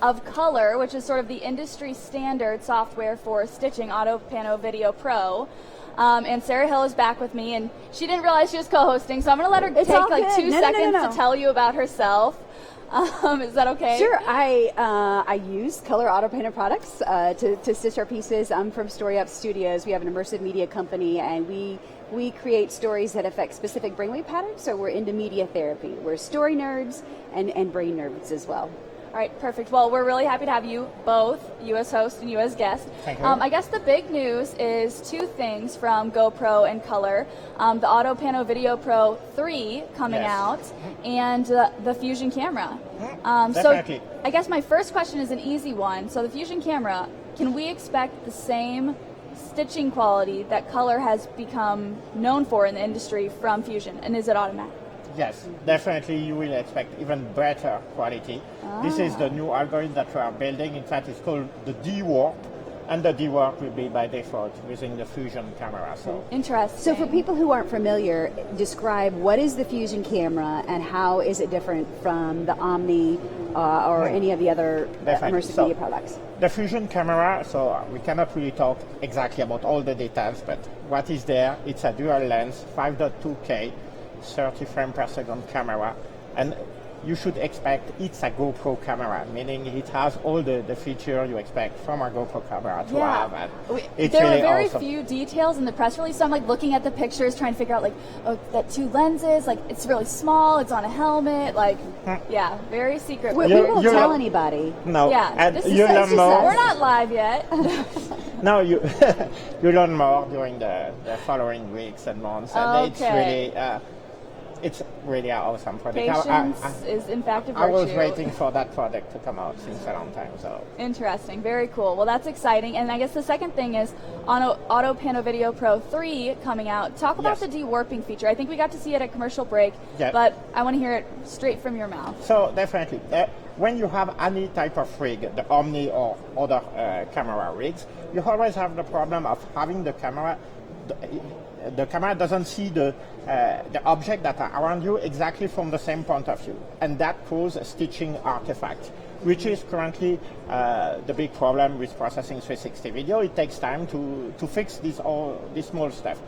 Of Color, which is sort of the industry standard software for stitching, AUTOPANO Video Pro. And Sarah Hill is back with me, and she didn't realize she was co-hosting, so I'm going to let her take like 2 seconds to tell you about herself. Is that okay? Sure. I use Color AUTOPANO products to stitch our pieces. I'm from Story Up Studios. We have an immersive media company, and we create stories that affect specific brainwave patterns. So we're into media therapy. We're story nerds and brain nerds as well. All right, perfect. Well, we're really happy to have you both, you as host and you as guest. Thank you. I guess the big news is 2 things from GoPro and Color. The AUTOPANO Video Pro 3 coming out, and the Fusion camera. Definitely. So I guess my first question is an easy one. So the Fusion camera, can we expect the same stitching quality that Color has become known for in the industry from Fusion, and is it automatic? Yes, definitely you will expect even better quality. This is the new algorithm that we are building. In fact, it's called the D-Warp, and the D-Warp will be by default using the Fusion camera. So interesting. So for people who aren't familiar, describe what is the Fusion camera and how is it different from the Omni or any of the other immersive media products? The Fusion camera, so we cannot really talk exactly about all the details, but what is there, it's a dual lens, 5.2K, 30 frames per second camera, and you should expect it's a GoPro camera, meaning it has all the features you expect from a GoPro camera to have. And it's there really are very awesome. few details in the press release, so I'm like looking at the pictures, trying to figure out like, oh, that 2 lenses, like it's really small, it's on a helmet, like, yeah, very secret. We won't tell anybody. No, yeah, and this you learn more. We're not live yet. No, you you learn more during the following weeks and months, and it's really an awesome product. Patience is in fact a virtue. I was waiting for that product to come out since a long time. So interesting, very cool. Well, that's exciting. And I guess the second thing is on AUTOPANO Video Pro 3 coming out. Talk about the de-warping feature. I think we got to see it at commercial break, but I want to hear it straight from your mouth. So definitely, when you have any type of rig, the Omni or other camera rigs, you always have the problem of having the camera. The camera doesn't see the object that are around you exactly from the same point of view, and that causes a stitching artifact, which is currently the big problem with processing 360 video. It takes time to fix this small stuff.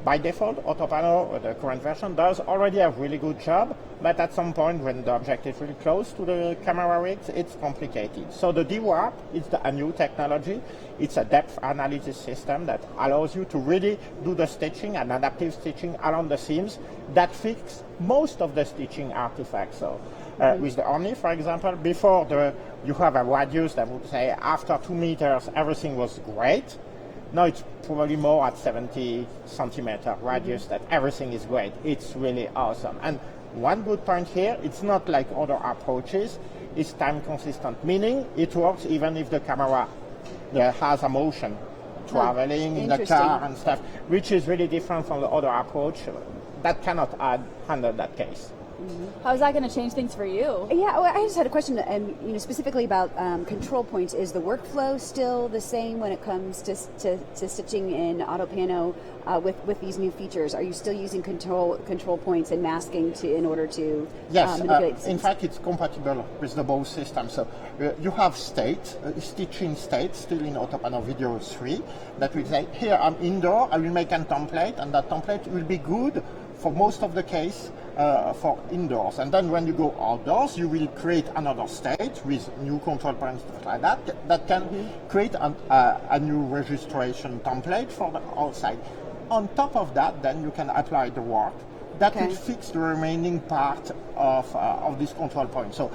By default, AUTOPANO, the current version, does already a really good job, but at some point when the object is really close to the camera rigs, it's complicated. So the D-Warp is a new technology. It's a depth analysis system that allows you to really do the stitching and adaptive stitching around the seams that fix most of the stitching artifacts. So with the Omni, for example, before you have a radius that would say after 2 meters everything was great. Now it's probably more at 70 centimeter radius that everything is great. It's really awesome. And one good point here, it's not like other approaches, it's time consistent, meaning it works even if the camera has a motion traveling in the car and stuff, which is really different from the other approach that cannot handle that case. How is that going to change things for you? Yeah, well, I just had a question, specifically about control points. Is the workflow still the same when it comes to stitching in AUTOPANO with these new features? Are you still using control points and masking in order to manipulate the in fact, it's compatible with the both systems. So you have stitching state still in AUTOPANO Video 3 that will say, here I'm indoor, I will make a template, and that template will be good for most of the case for indoors. And then when you go outdoors, you will create another state with new control points, stuff like that can create a new registration template for the outside. On top of that, then you can apply the warp. That will fix the remaining part of this control point. So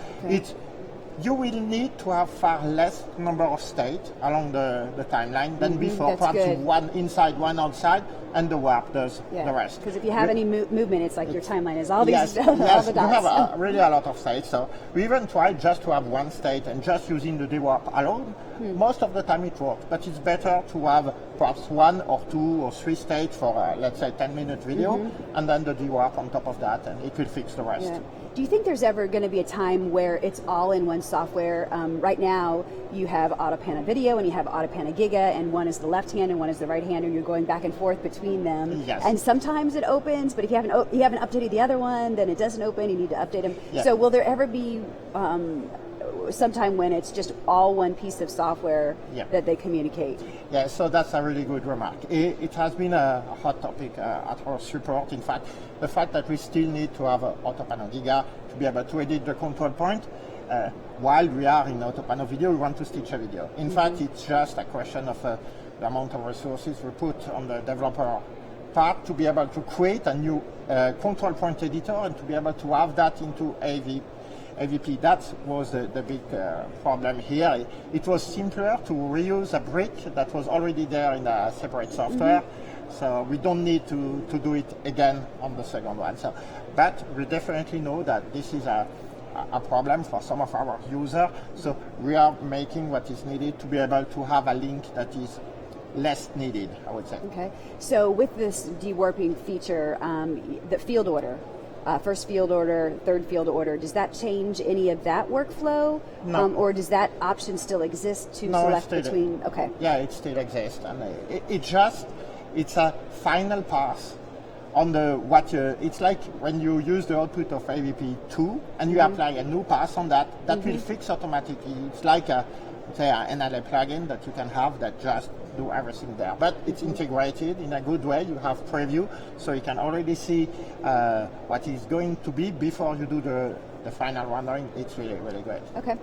you will need to have far less number of states along the timeline than before. Perhaps one inside, one outside, and the warp does the rest. Because if you have any movement, it's like your timeline is all these all the dots. You have really a lot of states. So we even tried just to have one state and just using the D-Warp alone. Most of the time it works, but it's better to have perhaps 1 or 2 or 3 states for, let's say, 10-minute video, and then the D-Warp on top of that, and it will fix the rest. Yeah. Do you think there's ever going to be a time where it's all in one software? Right now, you have AUTOPANO Video and you have AUTOPANO Giga, and one is the left hand and one is the right hand, and you're going back and forth between between them. Yes. And sometimes it opens, but if you haven't updated the other one, then it doesn't open. You need to update them. Yeah. So will there ever be sometime when it's just all one piece of software that they communicate? Yeah, so that's a really good remark. It has been a hot topic at our support. In fact, the fact that we still need to have AUTOPANO Giga to be able to edit the control point. While we are in AUTOPANO video, we want to stitch a video. In fact, it's just a question of the amount of resources we put on the developer part to be able to create a new control point editor and to be able to have that into AVP. That was the big problem here. It was simpler to reuse a brick that was already there in a separate software. So we don't need to do it again on the second one. So, but we definitely know that this is a problem for some of our users. So we are making what is needed to be able to have a link that is less needed, I would say. Okay. So with this dewarping feature, the field order, first field order, third field order, does that change any of that workflow? No. Or does that option still exist to select between? Okay. Yeah, it still exists. And it's a final pass on it's like when you use the output of AVP2 and you apply a new pass on that will fix automatically. It's like an NLA plugin that you can have that just do everything there. But it's integrated in a good way. You have preview, so you can already see what is going to be before you do the final rendering. It's really, really great. Okay.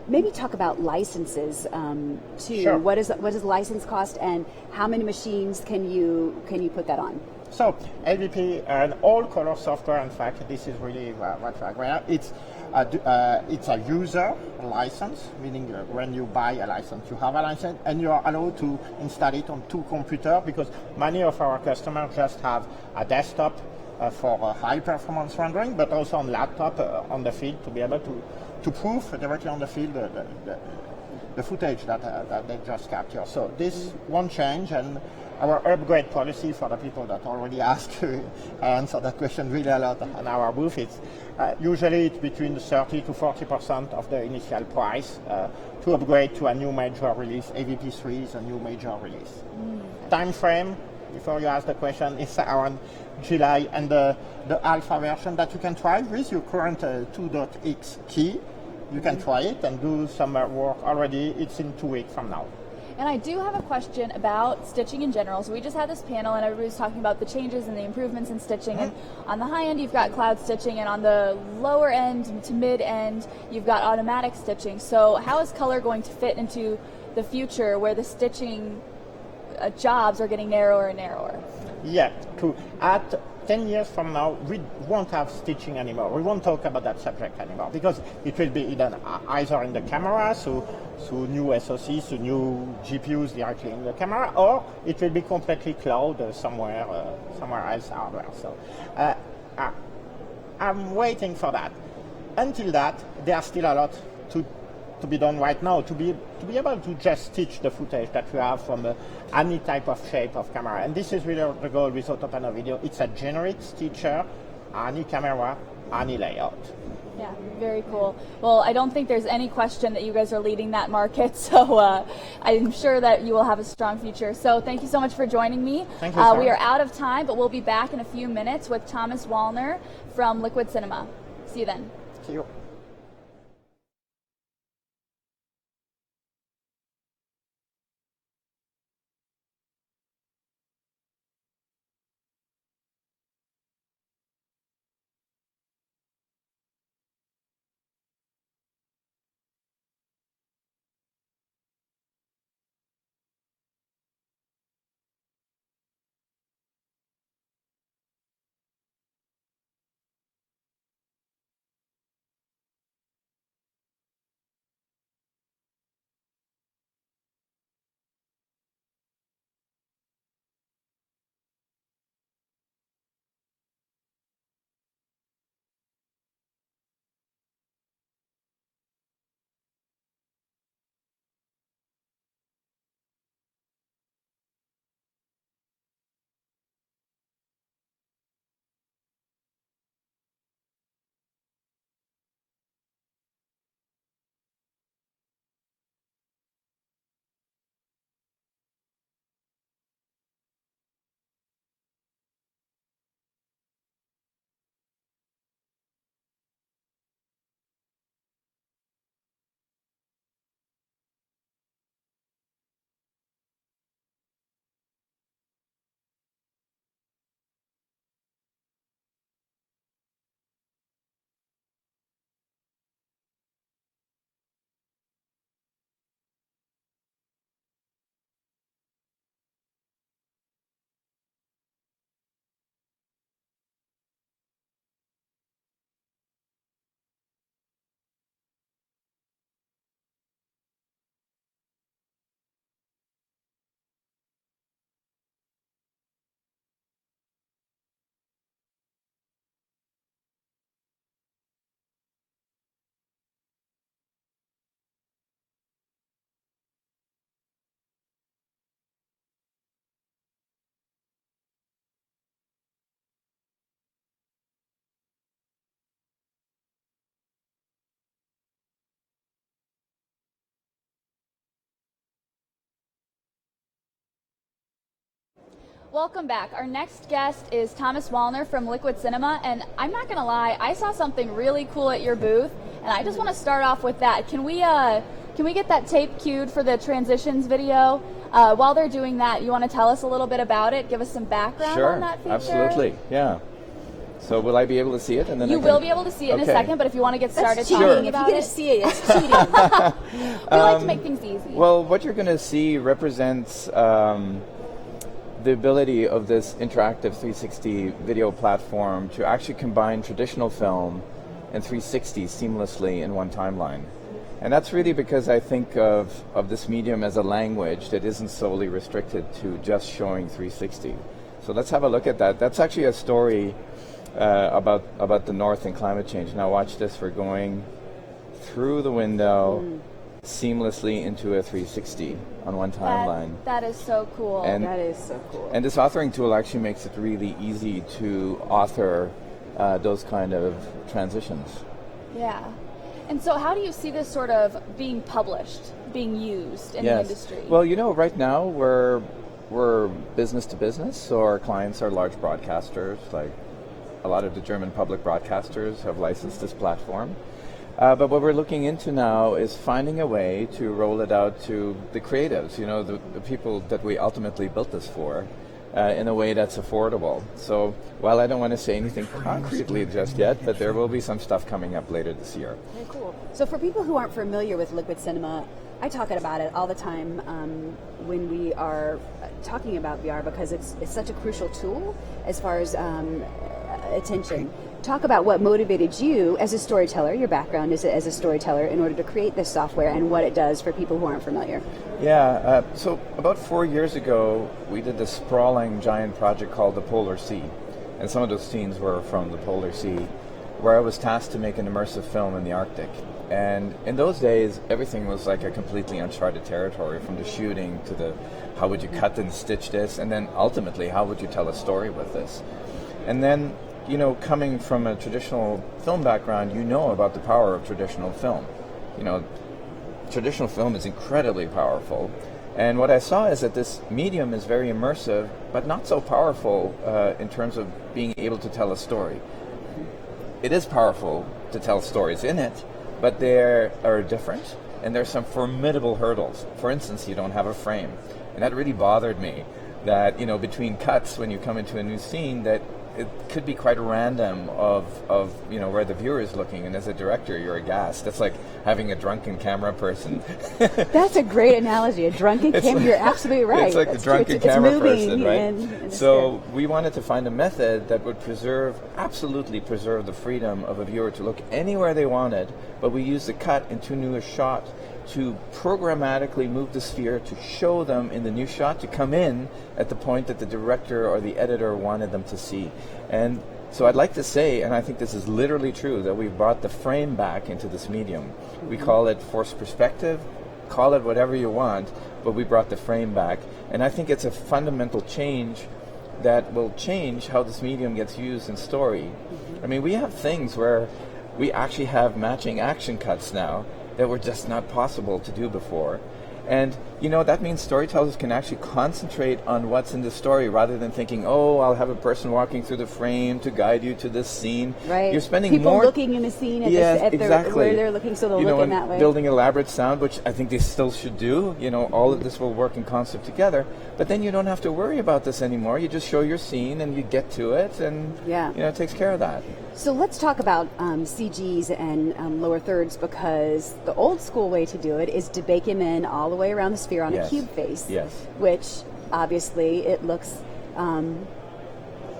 Maybe talk about licenses too. Sure. What does the license cost, and how many machines can you put that on? So AVP and all color software, in fact, this is really what we agree. It's a user license, meaning when you buy a license, you have a license, and you are allowed to install it on 2 computers, because many of our customers just have a desktop for high performance rendering, but also on laptop on the field to be able to prove directly on the field the footage that they just capture. So this won't change, and our upgrade policy for the people that already asked, I answer that question really a lot on our booth. It's usually it's between 30 to 40% of the initial price to upgrade to a new major release. AVP3 is a new major release. Time frame, before you ask the question, is around July, and the alpha version that you can try with your current 2.x key. You can try it and do some work already. It's in 2 weeks from now. And I do have a question about stitching in general. So we just had this panel and everybody's talking about the changes and the improvements in stitching. And on the high end, you've got cloud stitching, and on the lower end to mid end, you've got automatic stitching. So how is color going to fit into the future where the stitching jobs are getting narrower and narrower? Yeah, true. At 10 years from now, we won't have stitching anymore. We won't talk about that subject anymore, because it will be either in the camera, so new SoCs, so new GPUs directly in the camera, or it will be completely cloud somewhere else hardware. So I'm waiting for that. Until that, there's still a lot to be done right now to be able to just stitch the footage that we have from any type of shape of camera. And this is really the goal with AUTOPANO Video. It's a generic stitcher, any camera, any layout. Yeah, very cool. Well, I don't think there's any question that you guys are leading that market, so I'm sure that you will have a strong future. So thank you so much for joining me. Thank you, we are out of time, but we'll be back in a few minutes with Thomas Wallner from Liquid Cinema. See you then. See you. Welcome back. Our next guest is Thomas Wallner from Liquid Cinema, and I'm not going to lie, I saw something really cool at your booth, and I just want to start off with that. Can we get that tape cued for the transitions video? While they're doing that, you want to tell us a little bit about it? Give us some background on that feature? Absolutely, yeah. So will I be able to see it? And then you will be able to see it in a second, but if you want to get started talking about it. If you get to see it, it's cheating. We like to make things easy. Well, what you're going to see represents the ability of this interactive 360 video platform to actually combine traditional film and 360 seamlessly in one timeline. And that's really because I think of this medium as a language that isn't solely restricted to just showing 360. So let's have a look at that. That's actually a story about the North and climate change. Now watch this. We're going through the window seamlessly into a 360 on one timeline. That is so cool. That is so cool. And this authoring tool actually makes it really easy to author those kind of transitions. Yeah. And so how do you see this sort of being published, being used in the industry? Well, right now we're business to business, so our clients are large broadcasters, like a lot of the German public broadcasters have licensed this platform. But what we're looking into now is finding a way to roll it out to the creatives, the people that we ultimately built this for, in a way that's affordable. So while I don't want to say anything concretely just yet, but there will be some stuff coming up later this year. Very cool. So for people who aren't familiar with Liquid Cinema, I talk about it all the time when we are talking about VR because it's such a crucial tool as far as attention. Talk about what motivated you as a storyteller, your background is as a storyteller, in order to create this software and what it does for people who aren't familiar. Yeah, so about 4 years ago, we did this sprawling giant project called the Polar Sea. And some of those scenes were from the Polar Sea, where I was tasked to make an immersive film in the Arctic. And in those days, everything was like a completely uncharted territory, from the shooting to the how would you cut and stitch this, and then ultimately, how would you tell a story with this? And then, coming from a traditional film background, about the power of traditional film. Traditional film is incredibly powerful. And what I saw is that this medium is very immersive, but not so powerful in terms of being able to tell a story. It is powerful to tell stories in it, but they are different, and there's some formidable hurdles. For instance, you don't have a frame. And that really bothered me, that, between cuts, when you come into a new scene, that it could be quite random of where the viewer is looking, and as a director you're aghast. That's like having a drunken camera person. That's a great analogy. A drunken camera. You're absolutely right. It's like That's the drunken true. camera moving person, right? and So we wanted to find a method that would absolutely preserve the freedom of a viewer to look anywhere they wanted, but we used the cut into newest shot to programmatically move the sphere to show them in the new shot to come in at the point that the director or the editor wanted them to see. And so I'd like to say, and I think this is literally true, that we've brought the frame back into this medium. We call it forced perspective, call it whatever you want, but we brought the frame back. And I think it's a fundamental change that will change how this medium gets used in story. I mean, we have things where we actually have matching action cuts now that were just not possible to do before. And, that means storytellers can actually concentrate on what's in the story rather than thinking, I'll have a person walking through the frame to guide you to this scene. Right. You're spending people more... looking in the scene at exactly. where they're looking, so they'll look in that way. Building elaborate sound, which I think they still should do. All of this will work in concert together. But then you don't have to worry about this anymore. You just show your scene and you get to it, and it takes care of that. So let's talk about CGs and lower thirds, because the old school way to do it is to bake him in all the way around the sphere on a cube face, which obviously it looks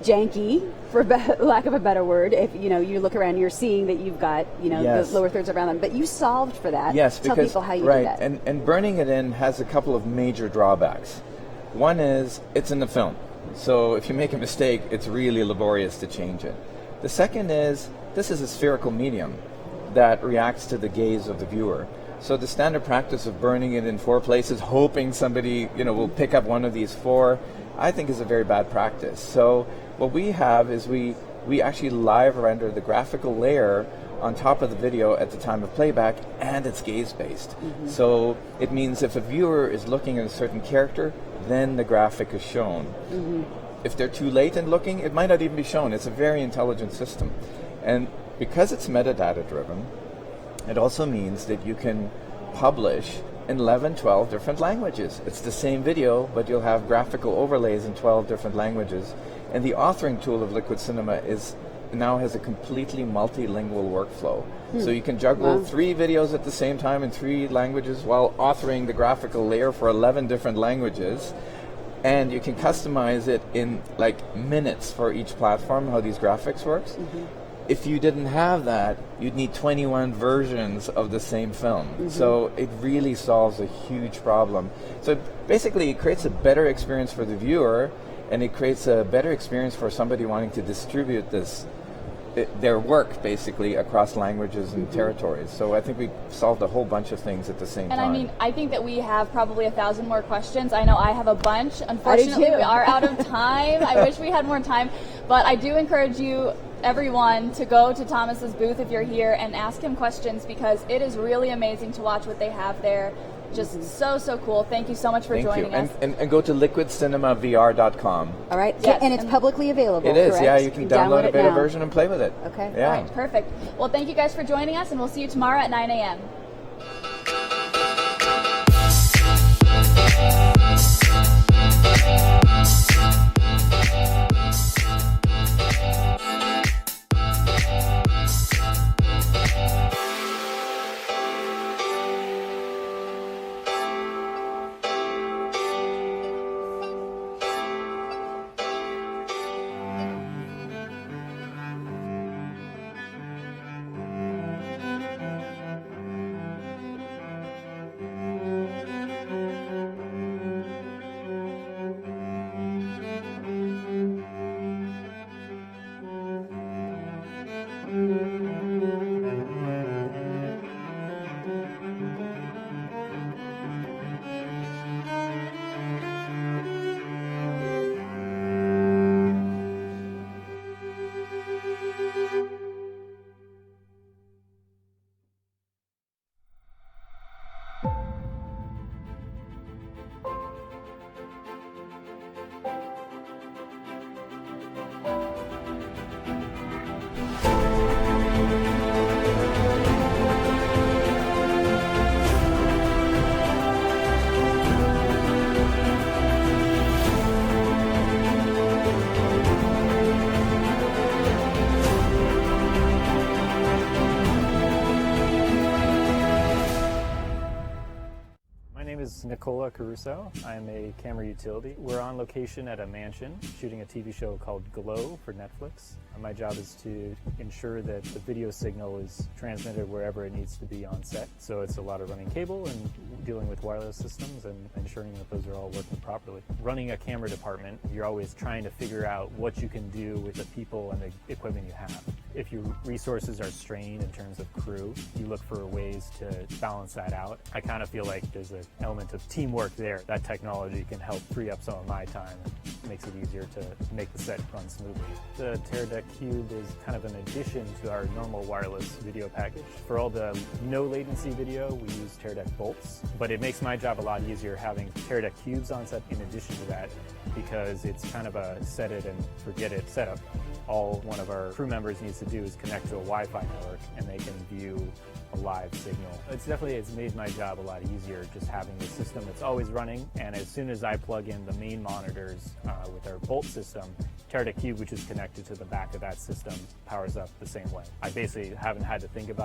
janky, for lack of a better word. If you look around, you're seeing that you've got the lower thirds around them, but you solved for that. Yes, Tell because people how you do that. And burning it in has a couple of major drawbacks. One is it's in the film, so if you make a mistake, it's really laborious to change it. The second is, this is a spherical medium that reacts to the gaze of the viewer. So the standard practice of burning it in 4 places, hoping somebody, will pick up one of these 4, I think is a very bad practice. So what we have is we actually live render the graphical layer on top of the video at the time of playback, and it's gaze-based. Mm-hmm. So it means if a viewer is looking at a certain character, then the graphic is shown. Mm-hmm. if they're too late in looking, it might not even be shown. It's a very intelligent system. And because it's metadata driven, it also means that you can publish in 11, 12 different languages. It's the same video, but you'll have graphical overlays in 12 different languages. And the authoring tool of Liquid Cinema now has a completely multilingual workflow. So you can juggle 3 videos at the same time in 3 languages while authoring the graphical layer for 11 different languages. And you can customize it in like minutes for each platform, how these graphics works. If you didn't have that, you'd need 21 versions of the same film. So it really solves a huge problem. So basically it creates a better experience for the viewer, and it creates a better experience for somebody wanting to distribute their work basically across languages and territories. So I think we solved a whole bunch of things at the same time. And I mean, I think that we have probably 1,000 more questions. I know I have a bunch. Unfortunately, we are out of time. I wish we had more time, but I do encourage you, everyone, to go to Thomas's booth if you're here and ask him questions, because it is really amazing to watch what they have there. Just so cool. Thank you so much for joining us. And go to liquidcinemavr.com. All right. Yes. And it's publicly available, It is, correct? yeah. You can download a beta version and play with it. Okay. Yeah. All right, perfect. Well, thank you guys for joining us, and we'll see you tomorrow at 9 a.m. Nicola Caruso. I'm a camera utility. We're on location at a mansion shooting a TV show called Glow for Netflix. My job is to ensure that the video signal is transmitted wherever it needs to be on set. So it's a lot of running cable and dealing with wireless systems and ensuring that those are all working properly. Running a camera department, you're always trying to figure out what you can do with the people and the equipment you have. If your resources are strained in terms of crew, you look for ways to balance that out. I kind of feel like there's an element of teamwork there. That technology can help free up some of my time and makes it easier to make the set run smoothly. The Teradek Cube is kind of an addition to our normal wireless video package. For all the no latency video, we use Teradek bolts, but it makes my job a lot easier having Teradek cubes on set in addition to that, because it's kind of a set it and forget it setup. All one of our crew members needs to do is connect to a Wi-Fi network and they can view a live signal. It's made my job a lot easier just having the system that's always running, and as soon as I plug in the main monitors with our Bolt system, Teradek Cube, which is connected to the back of that system, powers up the same way. I basically haven't had to think about